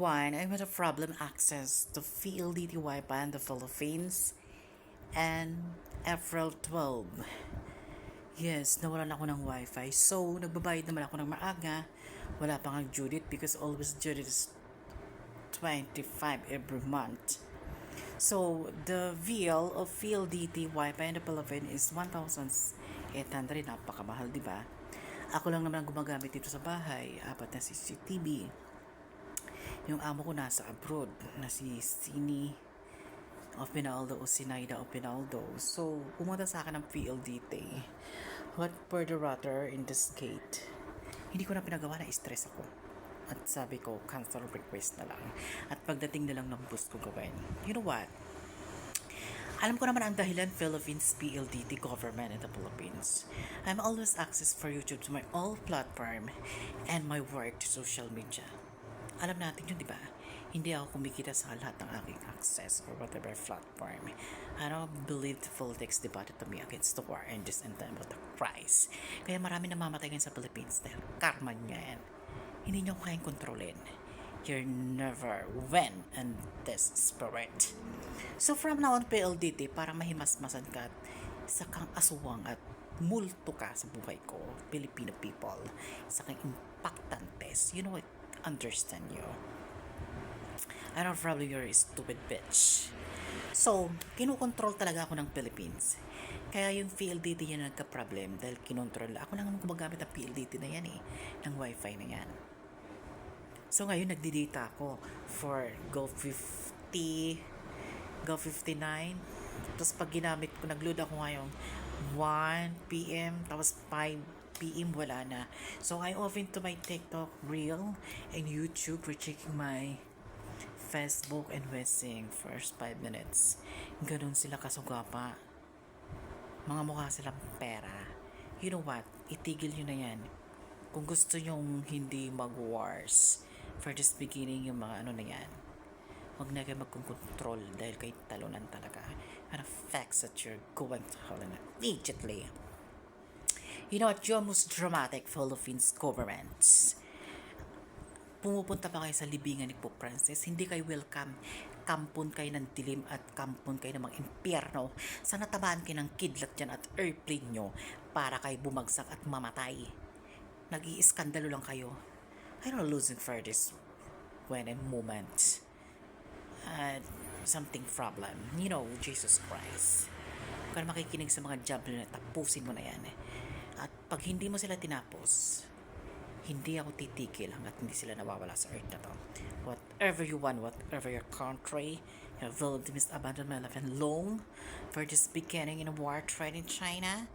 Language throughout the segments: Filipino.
One, I had a problem access to PLDT Wi-Fi in the Philippines and April 12. Yes, nawalan ako ng Wi-Fi. So, nagbabayad naman ako ng maaga. Wala pa nga due date because always due date is 25 every month. So, the VL of PLDT Wi-Fi in the Philippines is 1,800. Napakamahal, di ba? Ako lang naman ang gumagamit dito sa bahay. Apat na CCTV. Yung amo ko nasa abroad na si Sini Opinaldo o Sinaida Opinaldo. So, pumunta sa akin ng PLDT. What per the router in this gate? Hindi ko na pinagawa, na stress ako. At sabi ko, cancel request na lang. At pagdating na lang ng bus ko gawin. You know what? Alam ko naman ang dahilan, Philippines PLDT government in the Philippines. I'm always access for YouTube to my all platform and my work to social media. Alam natin yun, di ba? Hindi ako kumikita sa lahat ng aking access or whatever platform. I don't believe the politics debated to me against the war and this and that about the price. Kaya marami na mamatay ngayon sa Philippines dahil karma niya yan. Hindi niyo kayang kontrolin. You're never win in this spirit. So from now on, PLDT, para mahimasmasan ka at sa kang aswang at multo ka sa buhay ko, Filipino people, sa kang impactantes, you know what, understand you. I don't probably you're a stupid bitch. So, kinukontrol talaga ako ng Philippines. Kaya yung PLDT yan nagka-problem dahil kinontrol. Ako lang ang gumagamit ng PLDT na yan ng wifi na yan. So ngayon nagdi-data ako for Go50, Go59. Tapos pag ginamit ko, nag-load ako ngayon 1 p.m. tapos 5 p.m. wala na. So I open to my TikTok reel and YouTube for checking my Facebook and Wessing first 5 minutes. Ganun sila kasugapa. Mga mukha silang pera. You know what? Itigil nyo na yan. Kung gusto nyong hindi mag-wars for this beginning yung mga ano na yan, huwag na kayo magkontrol dahil kayo talunan talaga. And the facts that you're going to hell immediately. You know what? Yung most dramatic Philippines governments. Pumupunta pa kayo sa libingan ni Pope Francis, hindi kayo welcome. Kampon kayo ng dilim at kampon kayo ng mga impyerno. Sana tamaan kayo ng kidlat dyan at airplane nyo para kayo bumagsak at mamatay. Nag-iiskandalo lang kayo. I'm not losing for this when a moment. Something problem. You know, Jesus Christ. Huwag ka na makikinig sa mga job na tapusin mo na yan. At pag hindi mo sila tinapos, hindi ako titigil hanggat hindi sila nawawala sa earth na to. Whatever you want, whatever your country, your village must abandon my life and long for this beginning in a war trade in China.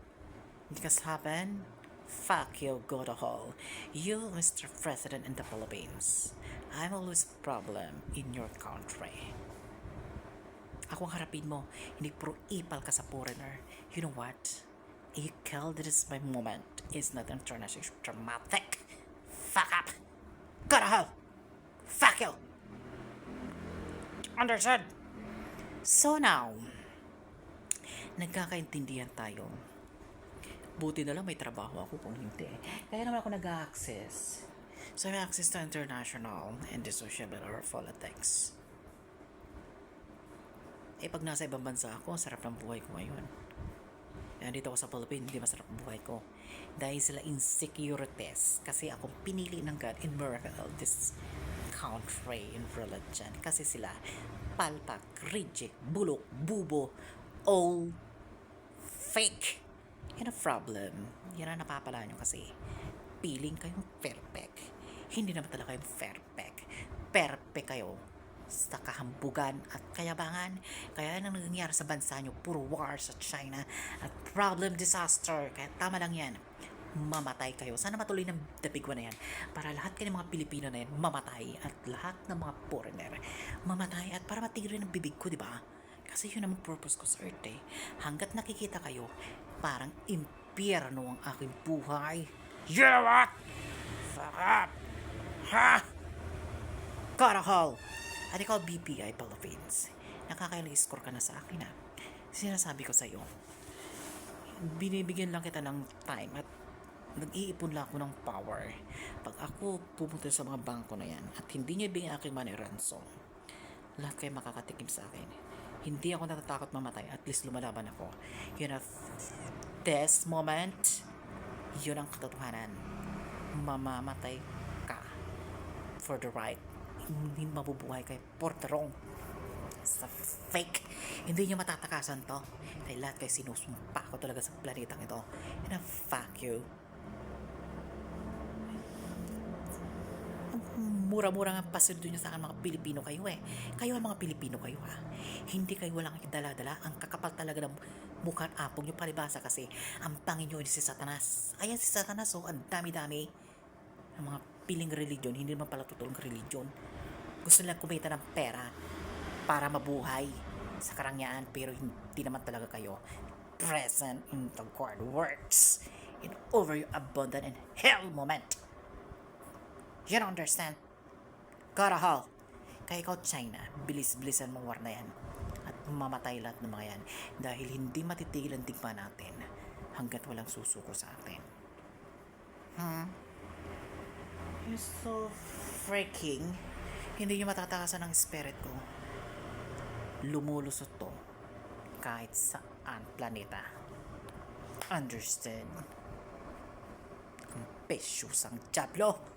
Because happen, fuck you, go to hell. You, Mr. President in the Philippines. I'm always a problem in your country. Ako ang harapin mo, hindi puro ipal ka sa foreigner. You know what? You killed this my moment. It's not international dramatic. Fuck up. Go to hell. Fuck you. Understood? So now, nagkakaintindihan tayo. Buti na lang may trabaho ako kung hindi. Kaya naman ako nag-access. So I have access to international and the social or politics. Pag nasa ibang bansa ako, sarap ng buhay ko ngayon. Nandito ako sa Philippines, hindi masarap ang buhay ko. Dahil sila insecurities. Kasi ako pinili ng God in miracle this country in religion. Kasi sila palpak, reject, bulok, bubo, all fake. Yan ang problem. Yan ang napapala nyo kasi piling kayong perfect. Hindi naman talaga kayong perfect. Perfect kayo sa kahambugan at kayabangan. Kaya yan ang nangyayari sa bansa nyo. Puro war sa China at problem, disaster. Kaya tama lang yan. Mamatay kayo. Sana matuloy ng dapigwa na yan. Para lahat kayo ng mga Pilipino na yan mamatay. At lahat ng mga foreigner mamatay. At para matigil ng bibig ko, di ba? Kasi yun ang purpose ko sa earth eh. Hanggat nakikita kayo, parang impyerno ang aking buhay. You know what? Fuck up! Ha? Karahal! At ikaw BPI Philippines. Nakakailang score ka na sa akin ha. Sinasabi ko sa iyo, binibigyan lang kita ng time at nag-iipon lang ako ng power. Pag ako pupunta sa mga bangko na yan at hindi niya ibigay aking money ransom, lahat kayo makakatikim sa akin. Hindi ako natatakot mamatay. At least lumalaban ako. Yun know, this moment, yun ang katotohanan. Mamamatay ka for the right. Hindi mabubuhay kayo for the wrong. Sa fake. Hindi niyo matatakasan to. Dahil lahat kayo sinusumpa ko talaga sa planetang ito. And fuck you. Mura-mura nga pasildo nyo sa akin mga Pilipino kayo eh. Kayo ang mga Pilipino kayo ha. Hindi kayo walang dala-dala. Ang kakapal talaga ng mukha at apong nyo palibasa kasi ang pangin nyo si Satanas. Ayan si Satanas oh, ang dami-dami. Ang mga piling religion, hindi naman pala totoong religion. Gusto nila kumita ng pera para mabuhay sa karangyaan pero hindi naman talaga kayo present in the God works in over your abundant and hell moment. You don't understand? Gotta hell. Kaya ikaw, China, bilis-bilisan mong war na yan. At mamatay lahat ng mga yan. Dahil hindi matitigil ang digma natin hanggat walang susuko sa atin. You're so freaking. Hindi nyo matatakasan ang spirit ko. Lumulusot to. Kahit saan planeta. Understand? Ang pesyos ang Diablo.